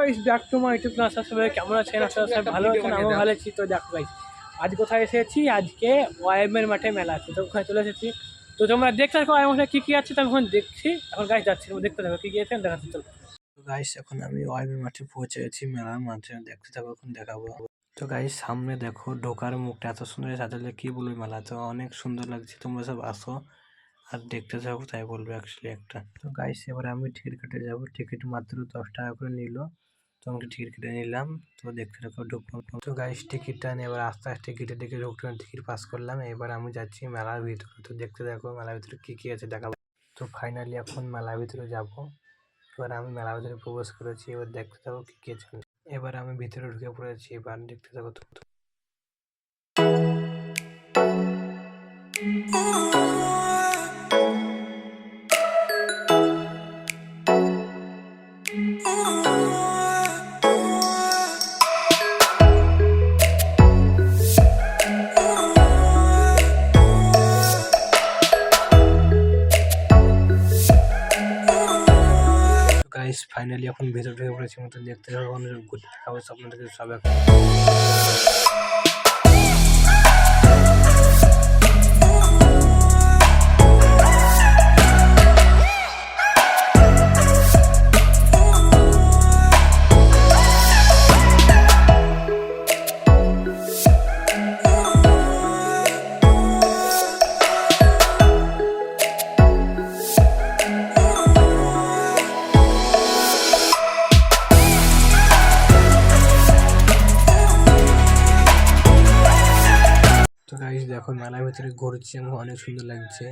Guys, back to my YouTube channel. সবাই কেমন আছেন? আশা করি সবাই ভালো আছেন, আমিও ভালো আছি। তো দেখো গাইস, আজ কোথায় এসেছি? আজকে ওয়াইএমের মাঠে মেলা আছে, তো ওখানে চলে এসেছি। তো তোমরা দেখতে থাকো ওয়াইএম মাঠে কী কী আছে, তো আমি এখন দেখছি। এখন গাইস যাচ্ছি, তোমরা দেখতে থাকো কী কী আছে দেখাচ্ছি। চলো গাইস, এখন আমি ওয়াইএমের মাঠে পৌঁছে গেছি, মেলার মাঠে। দেখতে থাকো, এখন দেখাবো। তো গাইস, সামনে দেখো ঢোকার মুখটা এত সুন্দর সাজালে, কি বলবো, মেলা তো অনেক সুন্দর লাগছে। তোমরা সব আসো আর দেখতে থাকো, তাই বলবো অ্যাকচুয়ালি একটা। তো গাইস, এবার আমি টিকিট কাটে যাবো। টিকিট মাত্র 10 টাকা করে নিল, তো আমি টিকিট কেটে নিলাম। তো দেখতে থাকো, ঢুকলাম। তো গাইস, টিকিটটা নিয়ে এবার আস্তে আস্তে টিকিটের দিকে ঢুকলাম, টিকিট পাস করলাম। এবার আমি যাচ্ছি মেলার ভিতরে। তো দেখতে থাকো মেলার ভিতরে কি কি আছে দেখাবো। তো ফাইনালি এখন মেলার ভিতরে যাব। এবার আমি মেলার ভিতরে প্রবেশ করেছি, এবার দেখতে থাকো কি কি আছে। এবার আমি ভিতরে ঢুকে পড়েছি, এবার দেখতে থাকো। গাইস, ফাইনালি এখন ভেতরে ঢুকে পড়েছি, মতো দেখতে হবে, অনেক ঘুরতে দেখাবো আপনাদেরকে সব এখন। তো গাইস দেখো, মেলার ভিতরে ঘুরছি, আমার অনেক সুন্দর লাগছে।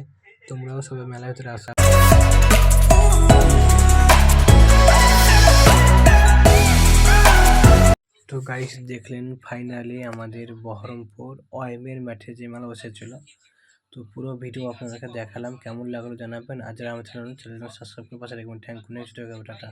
তোমরাও সবাই মেলার ভিতরে আসা। তো গাইস দেখলেন, ফাইনালি আমাদের বহরমপুর ওয়াইএমের মাঠে যে মেলা বসেছিল। তো পুরো ভিডিও আপনাদেরকে দেখালাম, কেমন লাগলো জানাবেন। আর যারা আমার চ্যানেল সাবস্ক্রাইব করে পাশে রাখবেন। Thank you, next tata.